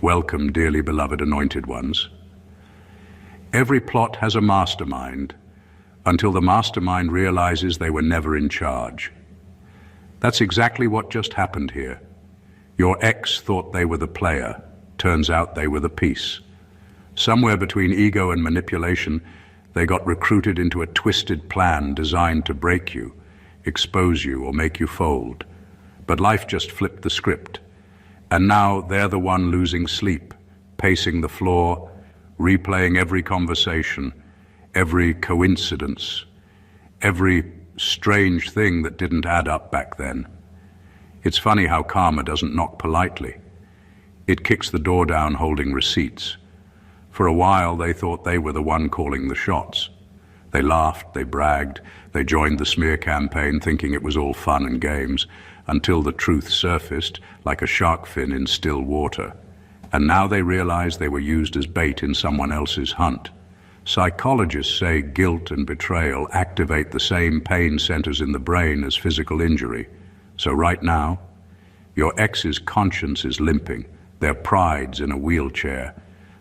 Welcome, dearly beloved anointed ones. Every plot has a mastermind until the mastermind realizes they were never in charge. That's exactly what just happened here. Your ex thought they were the player. Turns out they were the piece. Somewhere between ego and manipulation, they got recruited into a twisted plan designed to break you, expose you, or make you fold. But life just flipped the script. And now they're the one losing sleep, pacing the floor, replaying every conversation, every coincidence, every strange thing that didn't add up back then. It's funny how karma doesn't knock politely. It kicks the door down holding receipts. For a while, they thought they were the one calling the shots. They laughed, they bragged, they joined the smear campaign thinking it was all fun and games, until the truth surfaced like a shark fin in still water. And now they realized they were used as bait in someone else's hunt. Psychologists say guilt and betrayal activate the same pain centers in the brain as physical injury. So right now, your ex's conscience is limping, their pride's in a wheelchair.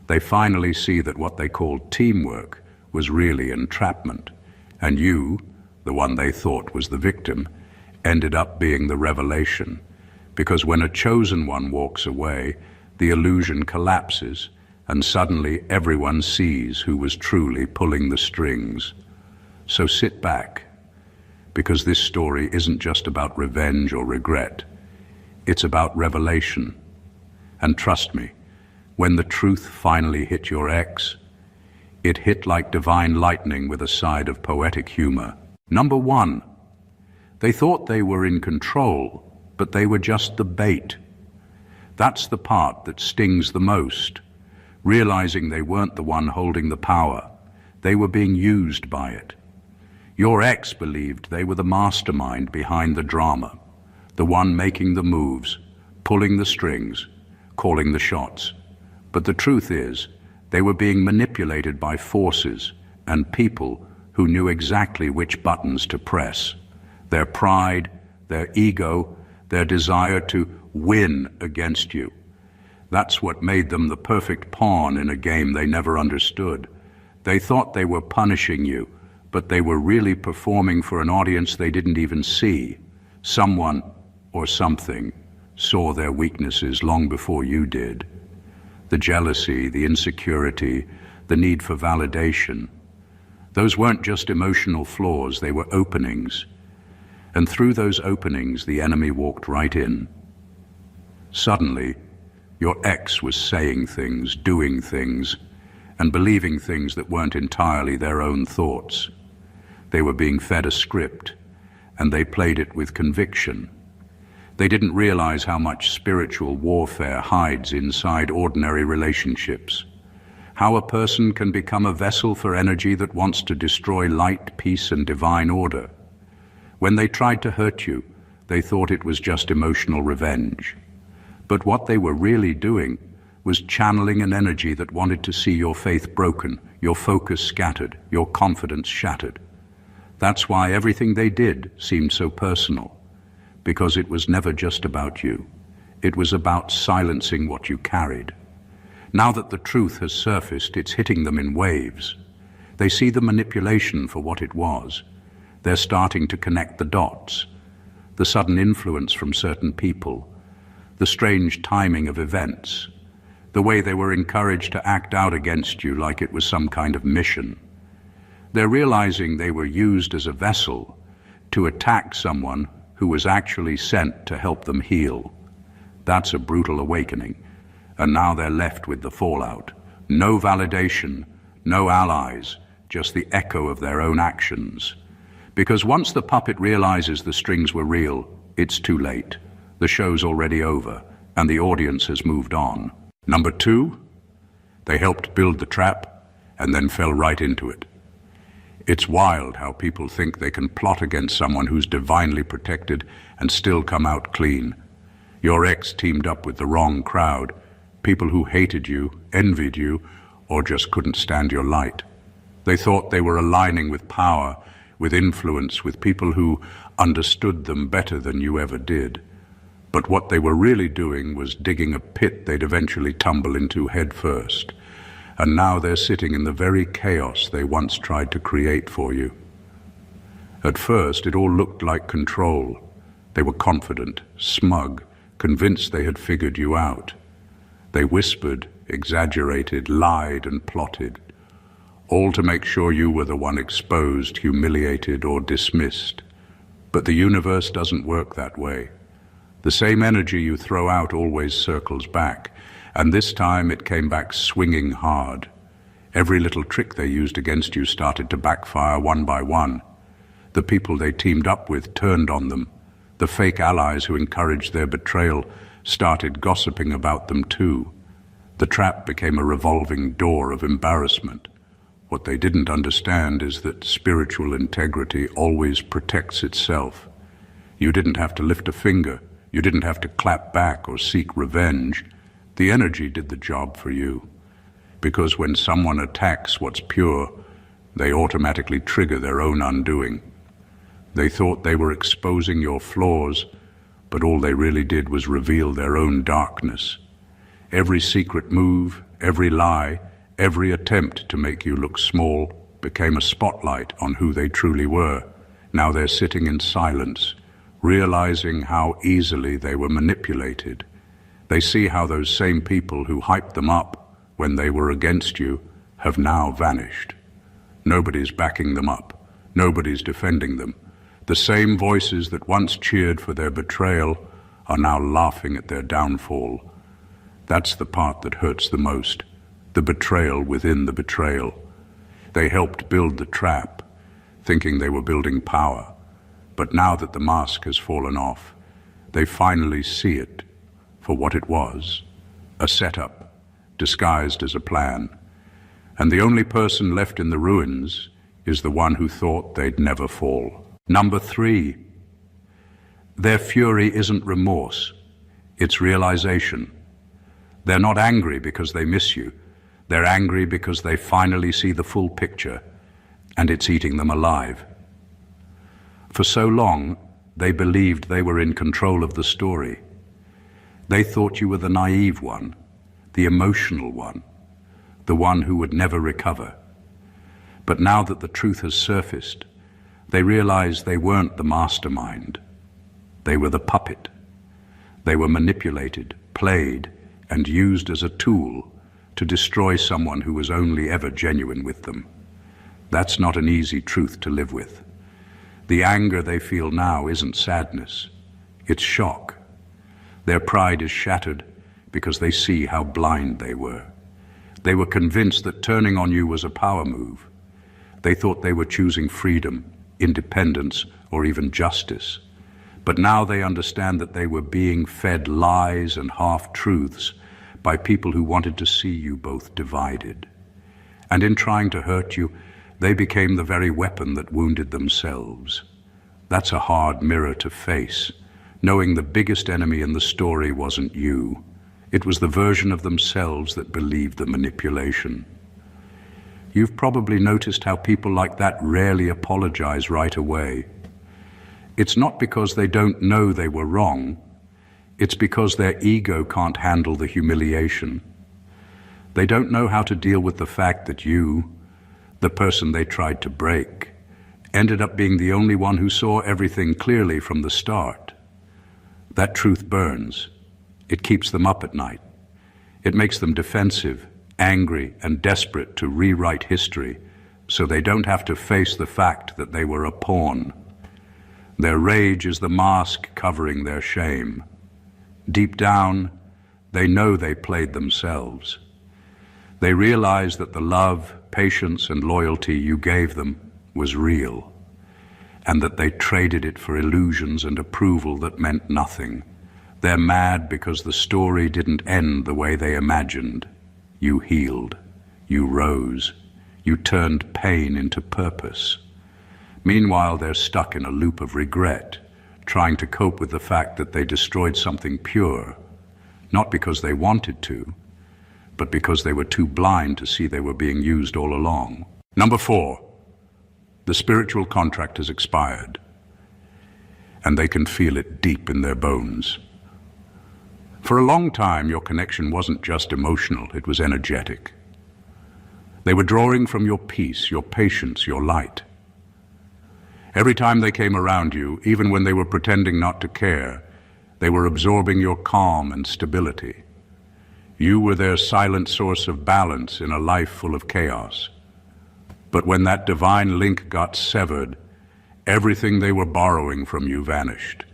They finally see that what they called teamwork was really entrapment. And you, the one they thought was the victim, ended up being the revelation. Because when a chosen one walks away, the illusion collapses, and suddenly everyone sees who was truly pulling the strings. So sit back, because this story isn't just about revenge or regret. It's about revelation. And trust me, when the truth finally hit your ex, it hit like divine lightning with a side of poetic humor. Number one, they thought they were in control, but they were just the bait. That's the part that stings the most. Realizing they weren't the one holding the power, they were being used by it. Your ex believed they were the mastermind behind the drama, the one making the moves, pulling the strings, calling the shots. But the truth is, they were being manipulated by forces and people who knew exactly which buttons to press. Their pride, their ego, their desire to win against you. That's what made them the perfect pawn in a game they never understood. They thought they were punishing you, but they were really performing for an audience they didn't even see. Someone or something saw their weaknesses long before you did. The jealousy, the insecurity, the need for validation. Those weren't just emotional flaws, they were openings. And through those openings, the enemy walked right in. Suddenly, your ex was saying things, doing things, and believing things that weren't entirely their own thoughts. They were being fed a script, and they played it with conviction. They didn't realize how much spiritual warfare hides inside ordinary relationships. How a person can become a vessel for energy that wants to destroy light, peace, and divine order. When they tried to hurt you, they thought it was just emotional revenge. But what they were really doing was channeling an energy that wanted to see your faith broken, your focus scattered, your confidence shattered. That's why everything they did seemed so personal, because it was never just about you. It was about silencing what you carried. Now that the truth has surfaced, it's hitting them in waves. They see the manipulation for what it was. They're starting to connect the dots, the sudden influence from certain people, the strange timing of events, the way they were encouraged to act out against you like it was some kind of mission. They're realizing they were used as a vessel to attack someone who was actually sent to help them heal. That's a brutal awakening, and now they're left with the fallout. No validation, no allies, just the echo of their own actions. Because once the puppet realizes the strings were real, it's too late. The show's already over, and the audience has moved on. Number two, they helped build the trap and then fell right into it. It's wild how people think they can plot against someone who's divinely protected and still come out clean. Your ex teamed up with the wrong crowd, people who hated you, envied you, or just couldn't stand your light. They thought they were aligning with power, with influence, with people who understood them better than you ever did. But what they were really doing was digging a pit they'd eventually tumble into head first. And now they're sitting in the very chaos they once tried to create for you. At first, it all looked like control. They were confident, smug, convinced they had figured you out. They whispered, exaggerated, lied, and plotted, all to make sure you were the one exposed, humiliated, or dismissed. But the universe doesn't work that way. The same energy you throw out always circles back, and this time it came back swinging hard. Every little trick they used against you started to backfire one by one. The people they teamed up with turned on them. The fake allies who encouraged their betrayal started gossiping about them too. The trap became a revolving door of embarrassment. What they didn't understand is that spiritual integrity always protects itself. You didn't have to lift a finger. You didn't have to clap back or seek revenge. The energy did the job for you. Because when someone attacks what's pure, they automatically trigger their own undoing. They thought they were exposing your flaws, but all they really did was reveal their own darkness. Every secret move, every lie, every attempt to make you look small became a spotlight on who they truly were. Now they're sitting in silence, realizing how easily they were manipulated. They see how those same people who hyped them up when they were against you have now vanished. Nobody's backing them up. Nobody's defending them. The same voices that once cheered for their betrayal are now laughing at their downfall. That's the part that hurts the most, the betrayal within the betrayal. They helped build the trap, thinking they were building power. But now that the mask has fallen off, they finally see it for what it was, a setup disguised as a plan. And the only person left in the ruins is the one who thought they'd never fall. Number 3, their fury isn't remorse, it's realization. They're not angry because they miss you. They're angry because they finally see the full picture, and it's eating them alive. For so long, they believed they were in control of the story. They thought you were the naive one, the emotional one, the one who would never recover. But now that the truth has surfaced, they realized they weren't the mastermind. They were the puppet. They were manipulated, played, and used as a tool to destroy someone who was only ever genuine with them. That's not an easy truth to live with. The anger they feel now isn't sadness, it's shock. Their pride is shattered because they see how blind they were. They were convinced that turning on you was a power move. They thought they were choosing freedom, independence, or even justice. But now they understand that they were being fed lies and half-truths by people who wanted to see you both divided. And in trying to hurt you, they became the very weapon that wounded themselves. That's a hard mirror to face, knowing the biggest enemy in the story wasn't you. It was the version of themselves that believed the manipulation. You've probably noticed how people like that rarely apologize right away. It's not because they don't know they were wrong. It's because their ego can't handle the humiliation. They don't know how to deal with the fact that you, the person they tried to break, ended up being the only one who saw everything clearly from the start. That truth burns. It keeps them up at night. It makes them defensive, angry, and desperate to rewrite history so they don't have to face the fact that they were a pawn. Their rage is the mask covering their shame. Deep down, they know they played themselves. They realize that the love, patience, and loyalty you gave them was real, and that they traded it for illusions and approval that meant nothing. They're mad because the story didn't end the way they imagined. You healed. You rose. You turned pain into purpose. Meanwhile, they're stuck in a loop of regret, trying to cope with the fact that they destroyed something pure, not because they wanted to, but because they were too blind to see they were being used all along. Number 4, the spiritual contract has expired, and they can feel it deep in their bones. For a long time, your connection wasn't just emotional, it was energetic. They were drawing from your peace, your patience, your light. Every time they came around you, even when they were pretending not to care, they were absorbing your calm and stability. You were their silent source of balance in a life full of chaos. But when that divine link got severed, everything they were borrowing from you vanished.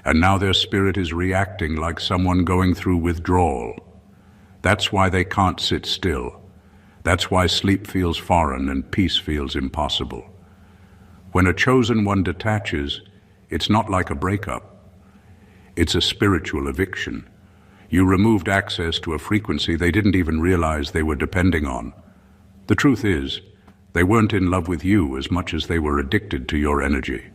And now their spirit is reacting like someone going through withdrawal. That's why they can't sit still. That's why sleep feels foreign and peace feels impossible. When a chosen one detaches, it's not like a breakup. It's a spiritual eviction. You removed access to a frequency they didn't even realize they were depending on. The truth is, they weren't in love with you as much as they were addicted to your energy.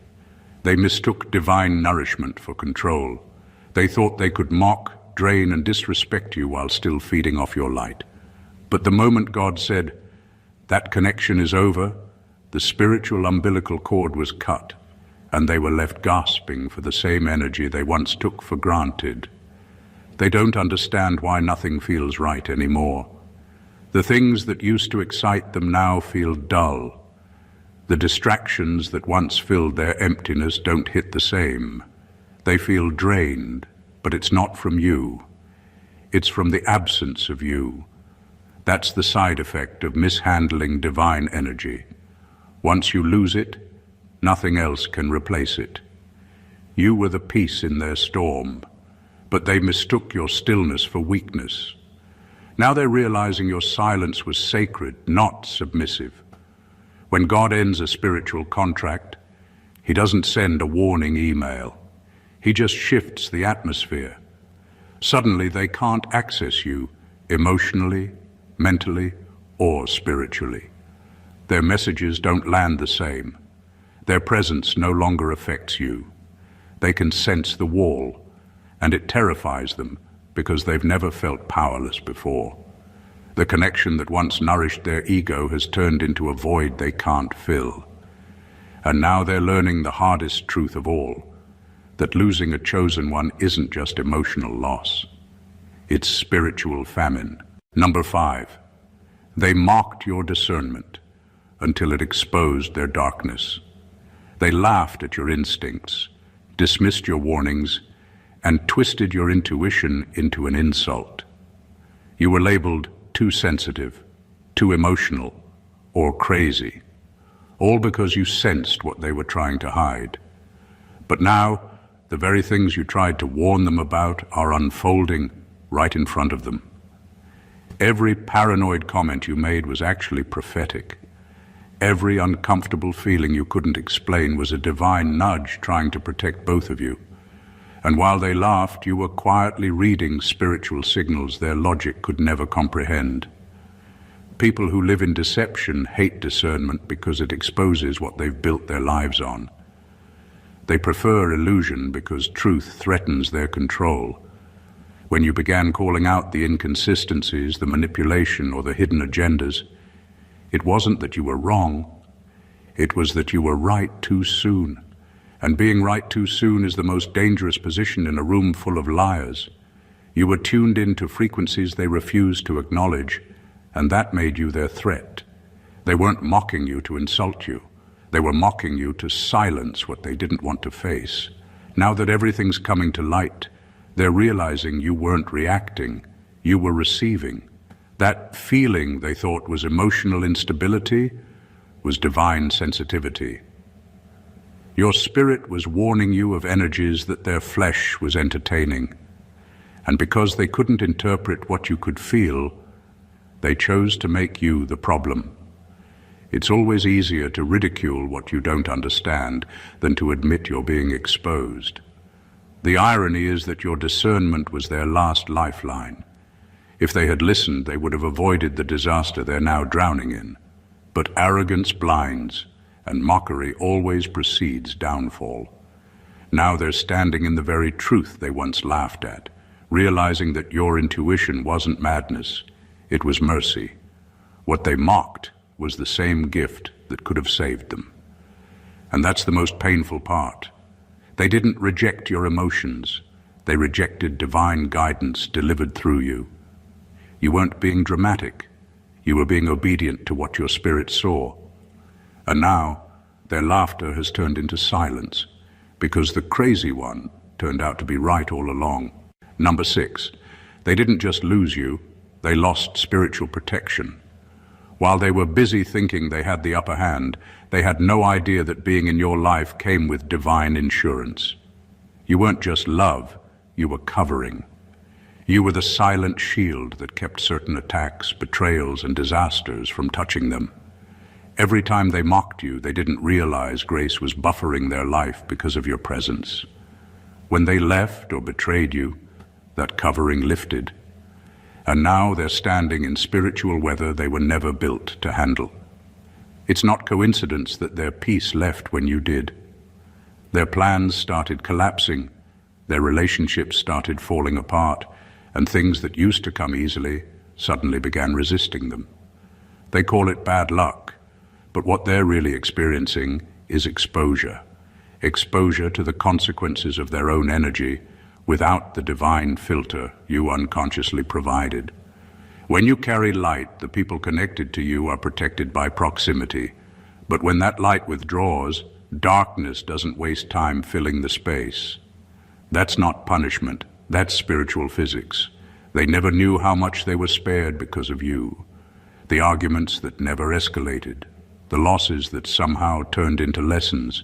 They mistook divine nourishment for control. They thought they could mock, drain, and disrespect you while still feeding off your light. But the moment God said, "That connection is over," the spiritual umbilical cord was cut, and they were left gasping for the same energy they once took for granted. They don't understand why nothing feels right anymore. The things that used to excite them now feel dull. The distractions that once filled their emptiness don't hit the same. They feel drained, but it's not from you. It's from the absence of you. That's the side effect of mishandling divine energy. Once you lose it, nothing else can replace it. You were the peace in their storm, but they mistook your stillness for weakness. Now they're realizing your silence was sacred, not submissive. When God ends a spiritual contract, He doesn't send a warning email. He just shifts the atmosphere. Suddenly they can't access you emotionally, mentally, or spiritually. Their messages don't land the same. Their presence no longer affects you. They can sense the wall, and it terrifies them because they've never felt powerless before. The connection that once nourished their ego has turned into a void they can't fill. And now they're learning the hardest truth of all, that losing a chosen one isn't just emotional loss. It's spiritual famine. Number 5, they mocked your discernment until it exposed their darkness. They laughed at your instincts, dismissed your warnings, and twisted your intuition into an insult. You were labeled too sensitive, too emotional, or crazy, all because you sensed what they were trying to hide. But now, the very things you tried to warn them about are unfolding right in front of them. Every paranoid comment you made was actually prophetic. Every uncomfortable feeling you couldn't explain was a divine nudge trying to protect both of you. And while they laughed, you were quietly reading spiritual signals their logic could never comprehend. People who live in deception hate discernment because it exposes what they've built their lives on. They prefer illusion because truth threatens their control. When you began calling out the inconsistencies, the manipulation, or the hidden agendas, it wasn't that you were wrong, it was that you were right too soon. And being right too soon is the most dangerous position in a room full of liars. You were tuned into frequencies they refused to acknowledge, and that made you their threat. They weren't mocking you to insult you. They were mocking you to silence what they didn't want to face. Now that everything's coming to light, they're realizing you weren't reacting, you were receiving. That feeling they thought was emotional instability was divine sensitivity. Your spirit was warning you of energies that their flesh was entertaining. And because they couldn't interpret what you could feel, they chose to make you the problem. It's always easier to ridicule what you don't understand than to admit you're being exposed. The irony is that your discernment was their last lifeline. If they had listened, they would have avoided the disaster they're now drowning in. But arrogance blinds, and mockery always precedes downfall. Now they're standing in the very truth they once laughed at, realizing that your intuition wasn't madness, it was mercy. What they mocked was the same gift that could have saved them. And that's the most painful part. They didn't reject your emotions, They rejected divine guidance delivered through you. You weren't being dramatic. You were being obedient to what your spirit saw. And now, their laughter has turned into silence, because the crazy one turned out to be right all along. Number 6, they didn't just lose you, they lost spiritual protection. While they were busy thinking they had the upper hand, they had no idea that being in your life came with divine insurance. You weren't just love, you were covering. You were the silent shield that kept certain attacks, betrayals, and disasters from touching them. Every time they mocked you, they didn't realize grace was buffering their life because of your presence. When they left or betrayed you, that covering lifted. And now they're standing in spiritual weather they were never built to handle. It's not coincidence that their peace left when you did. Their plans started collapsing, their relationships started falling apart, and things that used to come easily suddenly began resisting them. They call it bad luck, but what they're really experiencing is exposure. Exposure to the consequences of their own energy without the divine filter you unconsciously provided. When you carry light, the people connected to you are protected by proximity. But when that light withdraws, darkness doesn't waste time filling the space. That's not punishment, that's spiritual physics. They never knew how much they were spared because of you. The arguments that never escalated, the losses that somehow turned into lessons,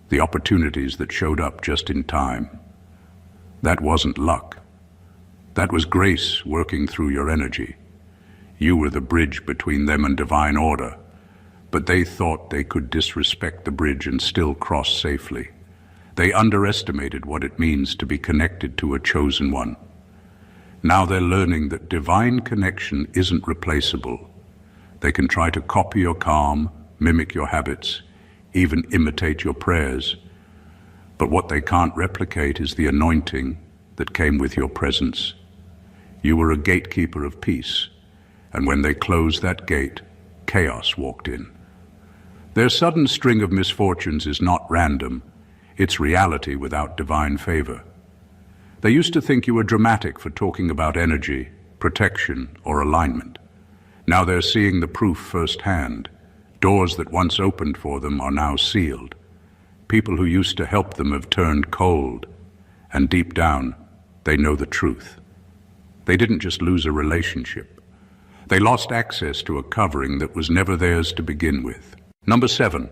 the opportunities that showed up just in time. That wasn't luck. That was grace working through your energy. You were the bridge between them and divine order, but they thought they could disrespect the bridge and still cross safely. They underestimated what it means to be connected to a chosen one. Now they're learning that divine connection isn't replaceable. They can try to copy your calm, mimic your habits, even imitate your prayers. But what they can't replicate is the anointing that came with your presence. You were a gatekeeper of peace, and when they closed that gate, chaos walked in. Their sudden string of misfortunes is not random, it's reality without divine favor. They used to think you were dramatic for talking about energy, protection, or alignment. Now they're seeing the proof firsthand. Doors that once opened for them are now sealed. People who used to help them have turned cold, and deep down, they know the truth. They didn't just lose a relationship. They lost access to a covering that was never theirs to begin with. Number 7,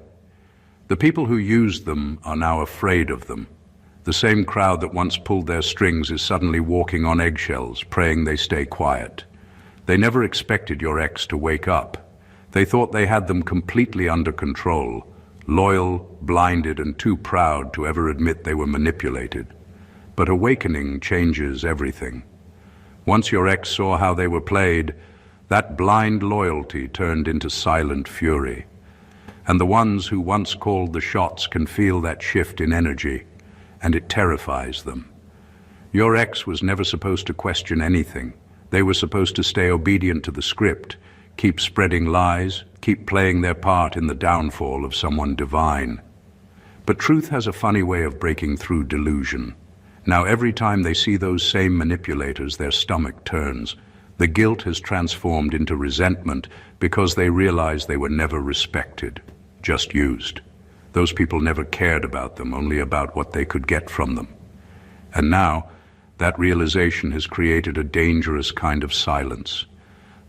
the people who used them are now afraid of them. The same crowd that once pulled their strings is suddenly walking on eggshells, praying they stay quiet. They never expected your ex to wake up. They thought they had them completely under control, loyal, blinded, and too proud to ever admit they were manipulated. But awakening changes everything. Once your ex saw how they were played, that blind loyalty turned into silent fury. And the ones who once called the shots can feel that shift in energy, and it terrifies them. Your ex was never supposed to question anything. They were supposed to stay obedient to the script, keep spreading lies, keep playing their part in the downfall of someone divine. But truth has a funny way of breaking through delusion. Now every time they see those same manipulators, their stomach turns. The guilt has transformed into resentment because they realize they were never respected, just used. Those people never cared about them, only about what they could get from them. And now, that realization has created a dangerous kind of silence,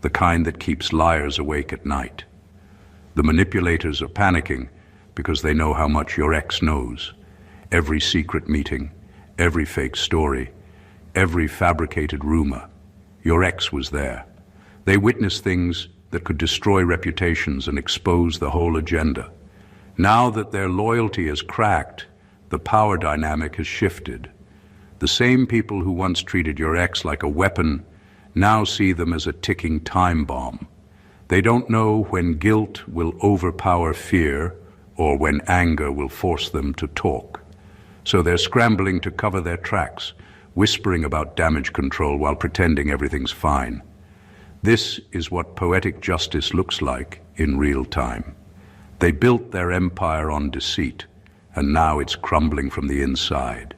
the kind that keeps liars awake at night. The manipulators are panicking because they know how much your ex knows. Every secret meeting, every fake story, every fabricated rumor. Your ex was there. They witnessed things that could destroy reputations and expose the whole agenda. Now that their loyalty is cracked, the power dynamic has shifted. The same people who once treated your ex like a weapon now see them as a ticking time bomb. They don't know when guilt will overpower fear or when anger will force them to talk. So they're scrambling to cover their tracks, whispering about damage control while pretending everything's fine. This is what poetic justice looks like in real time. They built their empire on deceit, and now it's crumbling from the inside.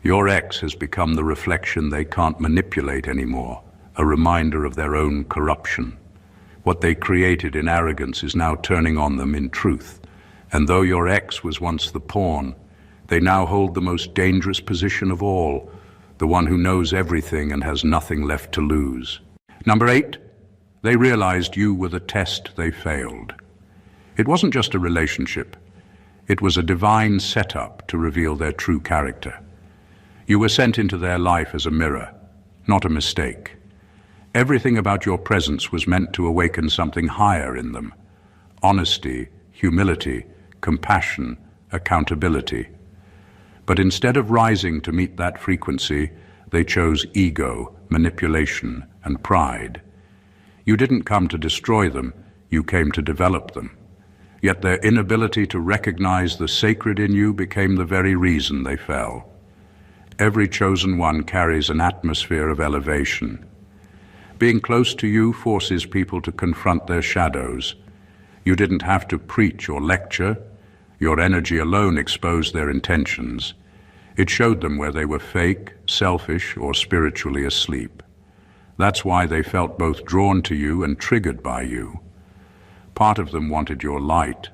Your ex has become the reflection they can't manipulate anymore, a reminder of their own corruption. What they created in arrogance is now turning on them in truth. And though your ex was once the pawn, they now hold the most dangerous position of all, the one who knows everything and has nothing left to lose. Number 8, they realized you were the test they failed. It wasn't just a relationship. It was a divine setup to reveal their true character. You were sent into their life as a mirror, not a mistake. Everything about your presence was meant to awaken something higher in them. Honesty, humility, compassion, accountability. But instead of rising to meet that frequency, they chose ego, manipulation, and pride. You didn't come to destroy them, you came to develop them. Yet their inability to recognize the sacred in you became the very reason they fell. Every chosen one carries an atmosphere of elevation. Being close to you forces people to confront their shadows. You didn't have to preach or lecture. Your energy alone exposed their intentions. It showed them where they were fake, selfish, or spiritually asleep. That's why they felt both drawn to you and triggered by you. Part of them wanted your light.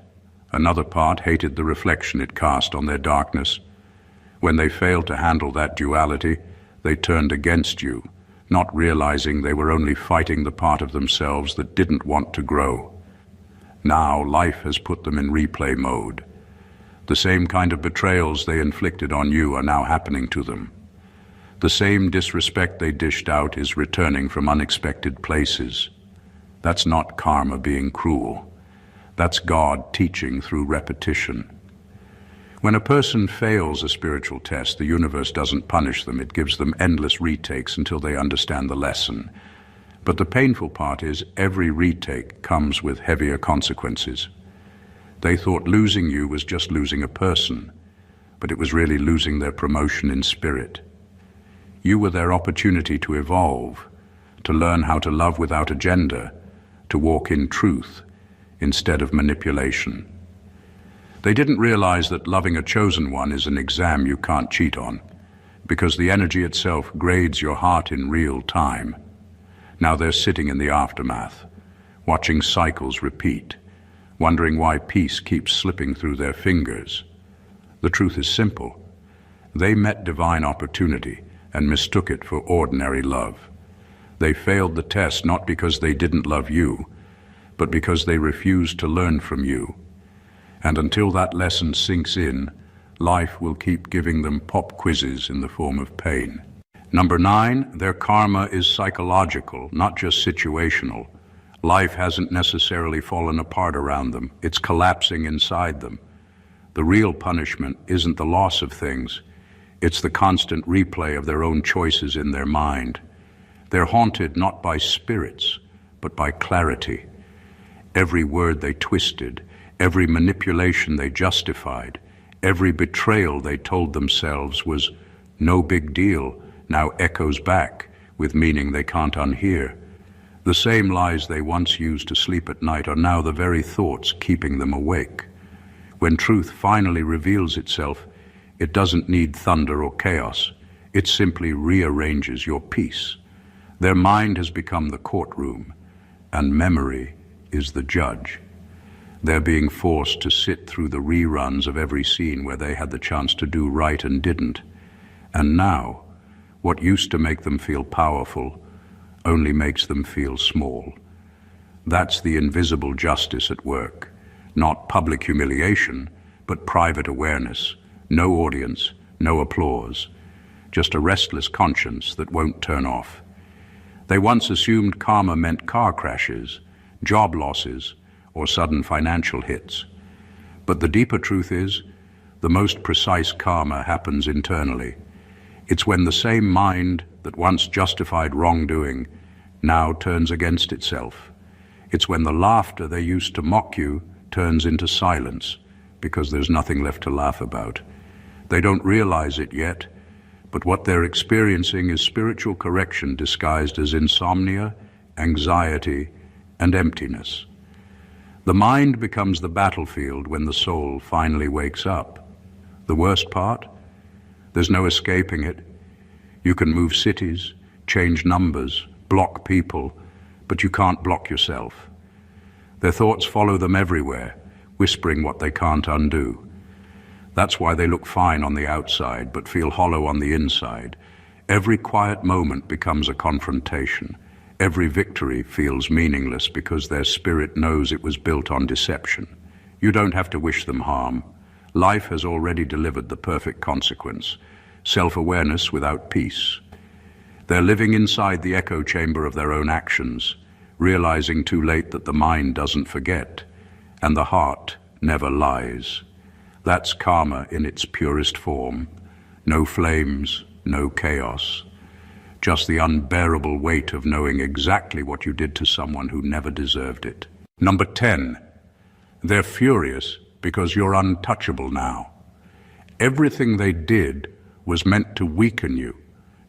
Another part hated the reflection it cast on their darkness. When they failed to handle that duality, they turned against you, not realizing they were only fighting the part of themselves that didn't want to grow. Now life has put them in replay mode. The same kind of betrayals they inflicted on you are now happening to them. The same disrespect they dished out is returning from unexpected places. That's not karma being cruel. That's God teaching through repetition. When a person fails a spiritual test, the universe doesn't punish them. It gives them endless retakes until they understand the lesson. But the painful part is every retake comes with heavier consequences. They thought losing you was just losing a person, but it was really losing their promotion in spirit. You were their opportunity to evolve, to learn how to love without agenda, to walk in truth instead of manipulation. They didn't realize that loving a chosen one is an exam you can't cheat on, because the energy itself grades your heart in real time. Now they're sitting in the aftermath, watching cycles repeat, wondering why peace keeps slipping through their fingers. The truth is simple. They met divine opportunity and mistook it for ordinary love. They failed the test not because they didn't love you, but because they refused to learn from you. And until that lesson sinks in, life will keep giving them pop quizzes in the form of pain. Number 9, their karma is psychological, not just situational. Life hasn't necessarily fallen apart around them. It's collapsing inside them. The real punishment isn't the loss of things. It's the constant replay of their own choices in their mind. They're haunted not by spirits, but by clarity. Every word they twisted, every manipulation they justified, every betrayal they told themselves was no big deal, now echoes back with meaning they can't unhear. The same lies they once used to sleep at night are now the very thoughts keeping them awake. When truth finally reveals itself, it doesn't need thunder or chaos. It simply rearranges your peace. Their mind has become the courtroom, and memory is the judge. They're being forced to sit through the reruns of every scene where they had the chance to do right and didn't. And now, what used to make them feel powerful only makes them feel small. That's the invisible justice at work. Not public humiliation, but private awareness. No audience, no applause. Just a restless conscience that won't turn off. They once assumed karma meant car crashes, job losses, or sudden financial hits. But the deeper truth is, the most precise karma happens internally. It's when the same mind that once justified wrongdoing now turns against itself. It's when the laughter they used to mock you turns into silence because there's nothing left to laugh about. They don't realize it yet, but what they're experiencing is spiritual correction disguised as insomnia, anxiety, and emptiness. The mind becomes the battlefield when the soul finally wakes up. The worst part? There's no escaping it. You can move cities, change numbers, block people, but you can't block yourself. Their thoughts follow them everywhere, whispering what they can't undo. That's why they look fine on the outside, but feel hollow on the inside. Every quiet moment becomes a confrontation. Every victory feels meaningless because their spirit knows it was built on deception. You don't have to wish them harm. Life has already delivered the perfect consequence: self-awareness without peace. They're living inside the echo chamber of their own actions, realizing too late that the mind doesn't forget, and the heart never lies. That's karma in its purest form. No flames, no chaos. Just the unbearable weight of knowing exactly what you did to someone who never deserved it. Number 10. They're furious because you're untouchable now. Everything they did was meant to weaken you,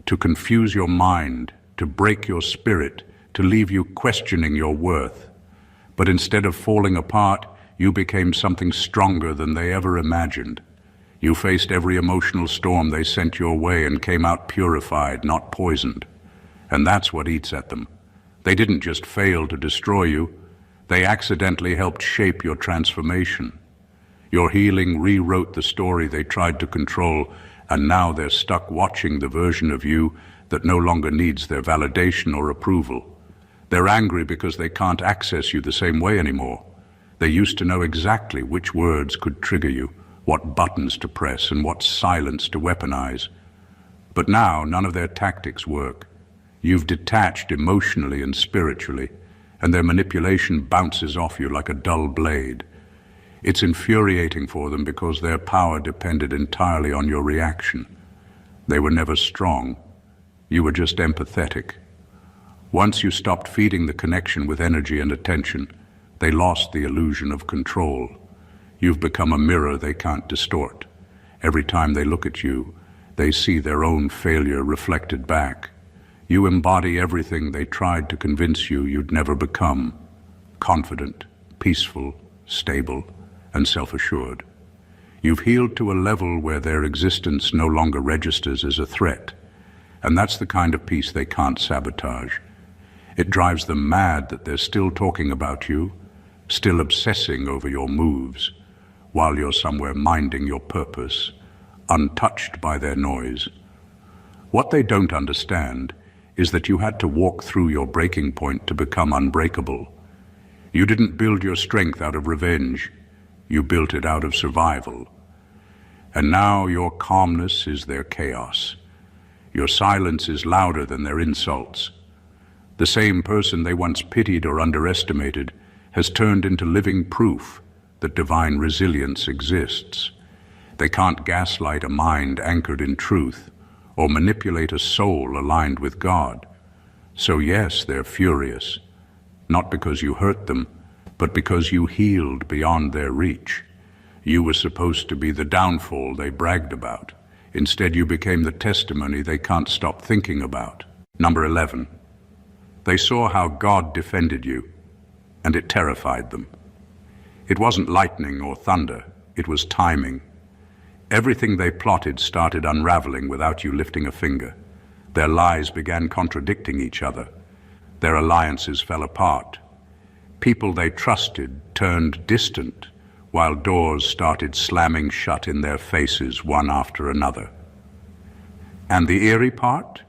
to confuse your mind, to break your spirit, to leave you questioning your worth. But instead of falling apart, you became something stronger than they ever imagined. You faced every emotional storm they sent your way and came out purified, not poisoned. And that's what eats at them. They didn't just fail to destroy you, they accidentally helped shape your transformation. Your healing rewrote the story they tried to control, and now they're stuck watching the version of you that no longer needs their validation or approval. They're angry because they can't access you the same way anymore. They used to know exactly which words could trigger you, what buttons to press and what silence to weaponize. But now none of their tactics work. You've detached emotionally and spiritually, and their manipulation bounces off you like a dull blade. It's infuriating for them because their power depended entirely on your reaction. They were never strong. You were just empathetic. Once you stopped feeding the connection with energy and attention, they lost the illusion of control. You've become a mirror they can't distort. Every time they look at you, they see their own failure reflected back. You embody everything they tried to convince you you'd never become: confident, peaceful, stable, and self-assured. You've healed to a level where their existence no longer registers as a threat, and that's the kind of peace they can't sabotage. It drives them mad that they're still talking about you, still obsessing over your moves, while you're somewhere minding your purpose, untouched by their noise. What they don't understand is that you had to walk through your breaking point to become unbreakable. You didn't build your strength out of revenge. You built it out of survival. And now your calmness is their chaos. Your silence is louder than their insults. The same person they once pitied or underestimated has turned into living proof that divine resilience exists. They can't gaslight a mind anchored in truth or manipulate a soul aligned with God. So yes, they're furious, not because you hurt them, but because you healed beyond their reach. You were supposed to be the downfall they bragged about. Instead, you became the testimony they can't stop thinking about. Number 11. They saw how God defended you, and it terrified them. It wasn't lightning or thunder, it was timing. Everything they plotted started unraveling without you lifting a finger. Their lies began contradicting each other. Their alliances fell apart. People they trusted turned distant, while doors started slamming shut in their faces one after another. And the eerie part?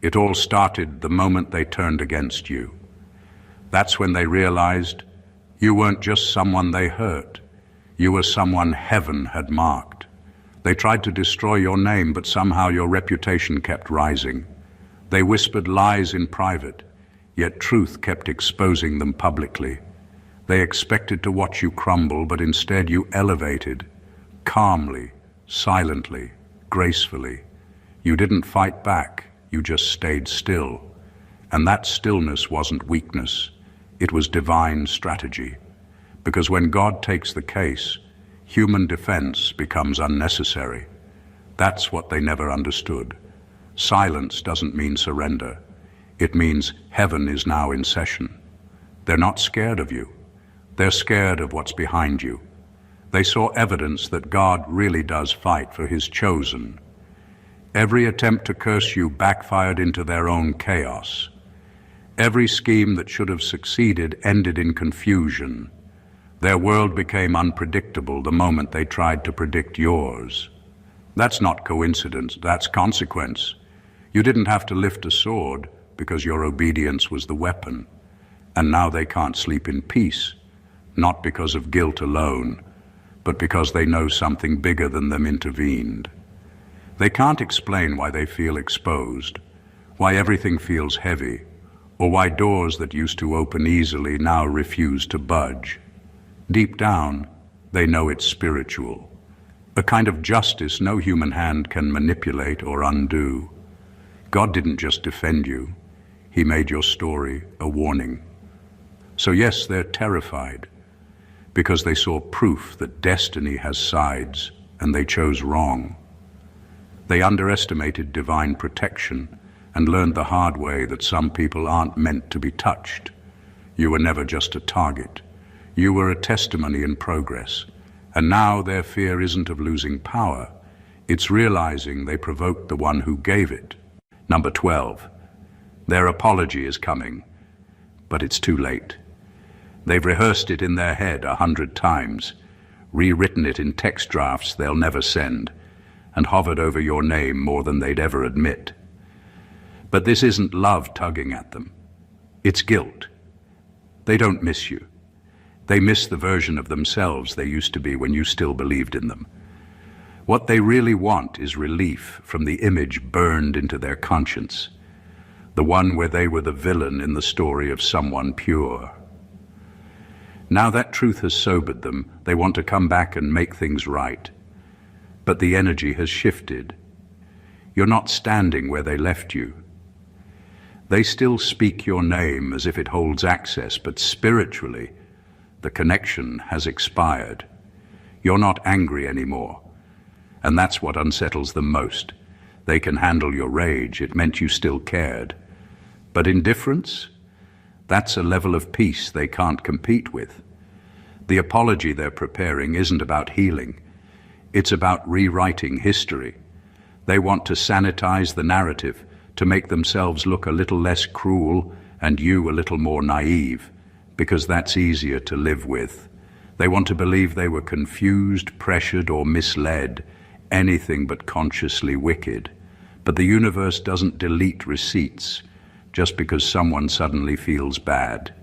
It all started the moment they turned against you. That's when they realized you weren't just someone they hurt. You were someone heaven had marked. They tried to destroy your name, but somehow your reputation kept rising. They whispered lies in private, yet truth kept exposing them publicly. They expected to watch you crumble, but instead you elevated, calmly, silently, gracefully. You didn't fight back, you just stayed still. And that stillness wasn't weakness, it was divine strategy. Because when God takes the case, human defense becomes unnecessary. That's what they never understood. Silence doesn't mean surrender. It means heaven is now in session. They're not scared of you. They're scared of what's behind you. They saw evidence that God really does fight for his chosen. Every attempt to curse you backfired into their own chaos. Every scheme that should have succeeded ended in confusion. Their world became unpredictable the moment they tried to predict yours. That's not coincidence, that's consequence. You didn't have to lift a sword because your obedience was the weapon. And now they can't sleep in peace, not because of guilt alone, but because they know something bigger than them intervened. They can't explain why they feel exposed, why everything feels heavy, or why doors that used to open easily now refuse to budge. Deep down, they know it's spiritual, a kind of justice no human hand can manipulate or undo. God didn't just defend you, He made your story a warning. So yes, they're terrified, because they saw proof that destiny has sides and they chose wrong. They underestimated divine protection and learned the hard way that some people aren't meant to be touched. You were never just a target. You were a testimony in progress. And now their fear isn't of losing power. It's realizing they provoked the one who gave it. Number 12. Their apology is coming, but it's too late. They've rehearsed it in their head 100 times, rewritten it in text drafts they'll never send, and hovered over your name more than they'd ever admit. But this isn't love tugging at them. It's guilt. They don't miss you. They miss the version of themselves they used to be when you still believed in them. What they really want is relief from the image burned into their conscience, the one where they were the villain in the story of someone pure. Now that truth has sobered them, they want to come back and make things right. But the energy has shifted. You're not standing where they left you. They still speak your name as if it holds access, but spiritually, the connection has expired. You're not angry anymore. And that's what unsettles them most. They can handle your rage. It meant you still cared. But indifference? That's a level of peace they can't compete with. The apology they're preparing isn't about healing. It's about rewriting history. They want to sanitize the narrative, to make themselves look a little less cruel and you a little more naive, because that's easier to live with. They want to believe they were confused, pressured, or misled, anything but consciously wicked. But the universe doesn't delete receipts just because someone suddenly feels bad.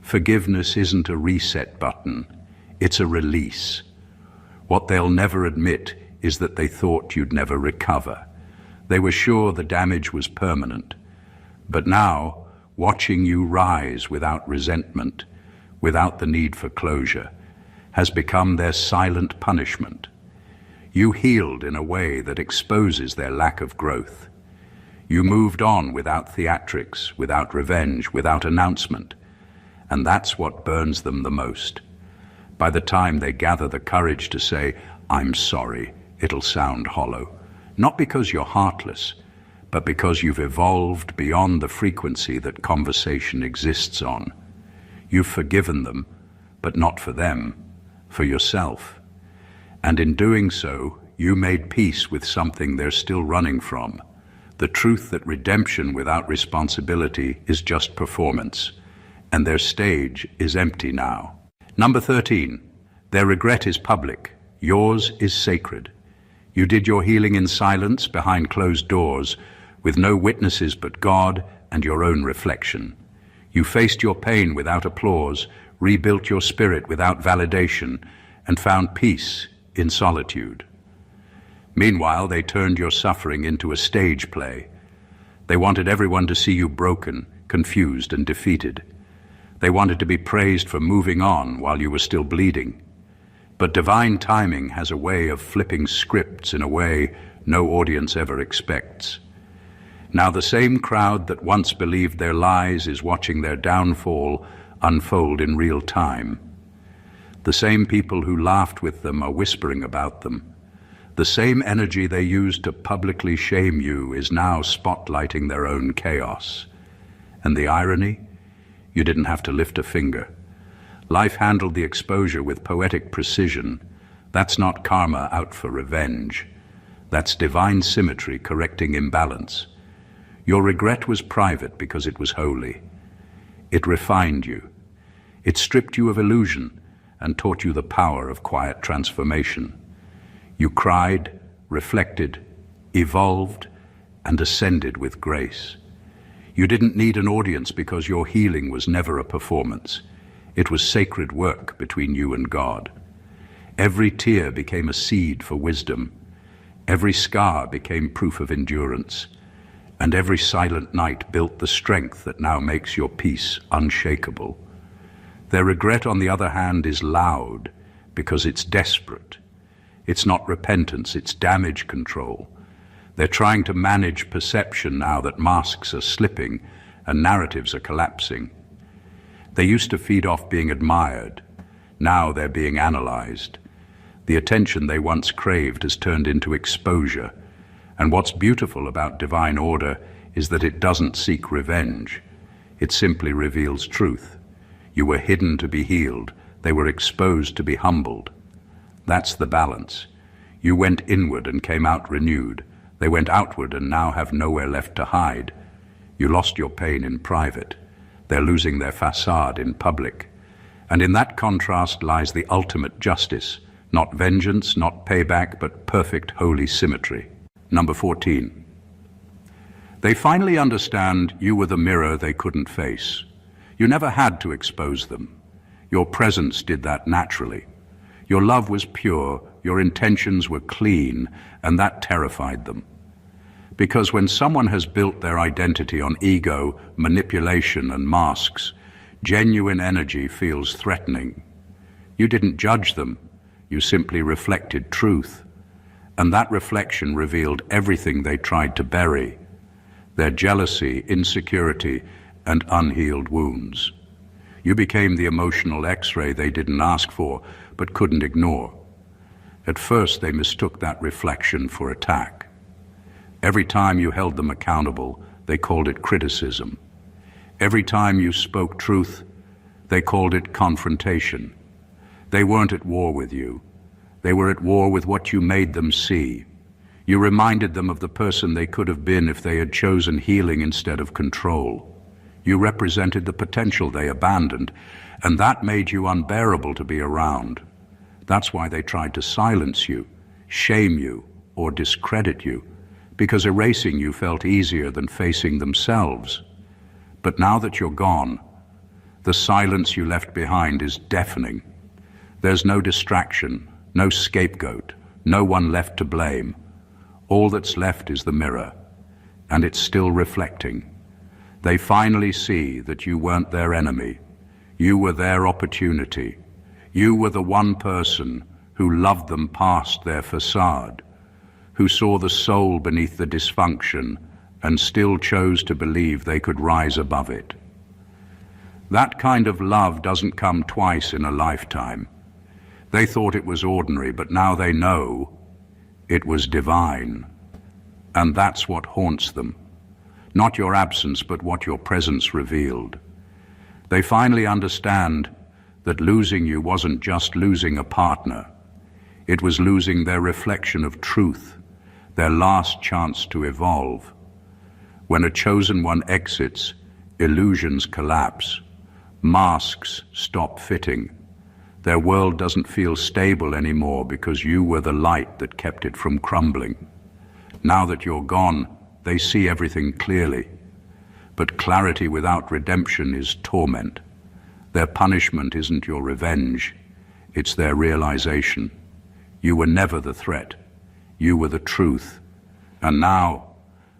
Forgiveness isn't a reset button, it's a release. What they'll never admit is that they thought you'd never recover. They were sure the damage was permanent. But now, watching you rise without resentment, without the need for closure, has become their silent punishment. You healed in a way that exposes their lack of growth. You moved on without theatrics, without revenge, without announcement. And that's what burns them the most. By the time they gather the courage to say, "I'm sorry," it'll sound hollow. Not because you're heartless, but because you've evolved beyond the frequency that conversation exists on. You've forgiven them, but not for them, for yourself. And in doing so, you made peace with something they're still running from. The truth that redemption without responsibility is just performance, and their stage is empty now. Number 13, their regret is public. Yours is sacred. You did your healing in silence behind closed doors, with no witnesses but God and your own reflection. You faced your pain without applause, rebuilt your spirit without validation, and found peace in solitude. Meanwhile, they turned your suffering into a stage play. They wanted everyone to see you broken, confused, and defeated. They wanted to be praised for moving on while you were still bleeding. But divine timing has a way of flipping scripts in a way no audience ever expects. Now the same crowd that once believed their lies is watching their downfall unfold in real time. The same people who laughed with them are whispering about them. The same energy they used to publicly shame you is now spotlighting their own chaos. And the irony? You didn't have to lift a finger. Life handled the exposure with poetic precision. That's not karma out for revenge. That's divine symmetry correcting imbalance. Your regret was private because it was holy. It refined you. It stripped you of illusion and taught you the power of quiet transformation. You cried, reflected, evolved, and ascended with grace. You didn't need an audience because your healing was never a performance. It was sacred work between you and God. Every tear became a seed for wisdom. Every scar became proof of endurance. And every silent night built the strength that now makes your peace unshakable. Their regret, on the other hand, is loud because it's desperate. It's not repentance, it's damage control. They're trying to manage perception now that masks are slipping and narratives are collapsing. They used to feed off being admired. Now they're being analyzed. The attention they once craved has turned into exposure. And what's beautiful about divine order is that it doesn't seek revenge. It simply reveals truth. You were hidden to be healed. They were exposed to be humbled. That's the balance. You went inward and came out renewed. They went outward and now have nowhere left to hide. You lost your pain in private. They're losing their facade in public. And in that contrast lies the ultimate justice. Not vengeance, not payback, but perfect holy symmetry. Number 14. They finally understand you were the mirror they couldn't face. You never had to expose them. Your presence did that naturally. Your love was pure, your intentions were clean, and that terrified them. Because when someone has built their identity on ego, manipulation, and masks, genuine energy feels threatening. You didn't judge them, you simply reflected truth. And that reflection revealed everything they tried to bury, their jealousy, insecurity, and unhealed wounds. You became the emotional X-ray they didn't ask for, but couldn't ignore. At first, they mistook that reflection for attack. Every time you held them accountable, they called it criticism. Every time you spoke truth, they called it confrontation. They weren't at war with you. They were at war with what you made them see. You reminded them of the person they could have been if they had chosen healing instead of control. You represented the potential they abandoned, and that made you unbearable to be around. That's why they tried to silence you, shame you, or discredit you, because erasing you felt easier than facing themselves. But now that you're gone, the silence you left behind is deafening. There's no distraction, no scapegoat, no one left to blame. All that's left is the mirror, and it's still reflecting. They finally see that you weren't their enemy. You were their opportunity. You were the one person who loved them past their facade, who saw the soul beneath the dysfunction and still chose to believe they could rise above it. That kind of love doesn't come twice in a lifetime. They thought it was ordinary, but now they know it was divine. And that's what haunts them. Not your absence, but what your presence revealed. They finally understand that losing you wasn't just losing a partner. It was losing their reflection of truth, their last chance to evolve. When a chosen one exits, illusions collapse. Masks stop fitting. Their world doesn't feel stable anymore because you were the light that kept it from crumbling. Now that you're gone, they see everything clearly. But clarity without redemption is torment. Their punishment isn't your revenge, it's their realization. You were never the threat. You were the truth. And now,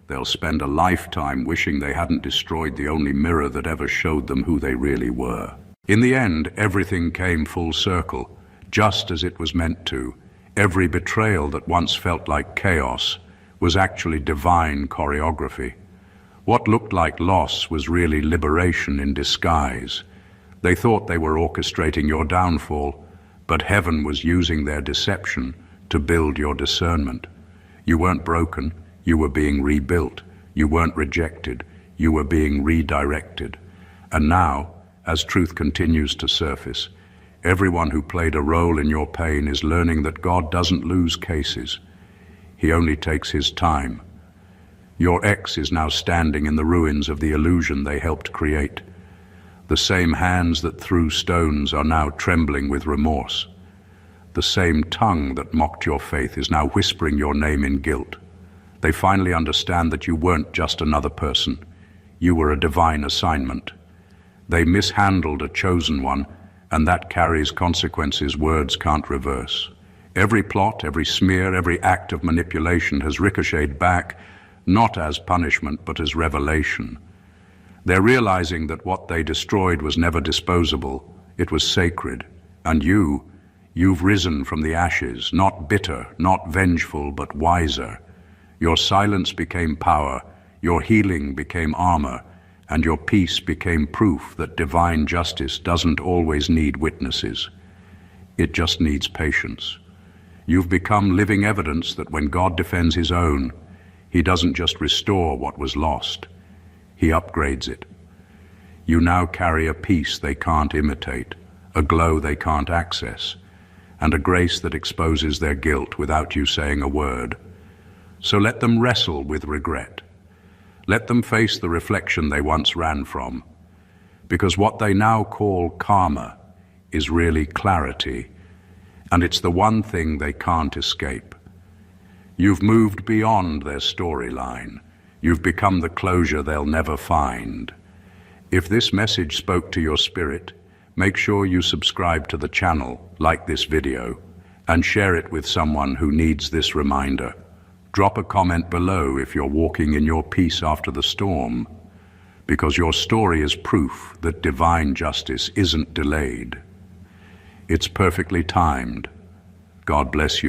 they'll spend a lifetime wishing they hadn't destroyed the only mirror that ever showed them who they really were. In the end, everything came full circle, just as it was meant to. Every betrayal that once felt like chaos was actually divine choreography. What looked like loss was really liberation in disguise. They thought they were orchestrating your downfall, but heaven was using their deception to build your discernment. You weren't broken, you were being rebuilt. You weren't rejected, you were being redirected. And now, as truth continues to surface, everyone who played a role in your pain is learning that God doesn't lose cases. He only takes his time. Your ex is now standing in the ruins of the illusion they helped create. The same hands that threw stones are now trembling with remorse. The same tongue that mocked your faith is now whispering your name in guilt. They finally understand that you weren't just another person. You were a divine assignment. They mishandled a chosen one, and that carries consequences words can't reverse. Every plot, every smear, every act of manipulation has ricocheted back, not as punishment, but as revelation. They're realizing that what they destroyed was never disposable. It was sacred. And you've risen from the ashes, not bitter, not vengeful, but wiser. Your silence became power, your healing became armor, and your peace became proof that divine justice doesn't always need witnesses. It just needs patience. You've become living evidence that when God defends his own, he doesn't just restore what was lost, he upgrades it. You now carry a peace they can't imitate, a glow they can't access, and a grace that exposes their guilt without you saying a word. So let them wrestle with regret. Let them face the reflection they once ran from, because what they now call karma is really clarity, and it's the one thing they can't escape. You've moved beyond their storyline. You've become the closure they'll never find. If this message spoke to your spirit, make sure you subscribe to the channel, like this video, and share it with someone who needs this reminder. Drop a comment below if you're walking in your peace after the storm, because your story is proof that divine justice isn't delayed. It's perfectly timed. God bless you.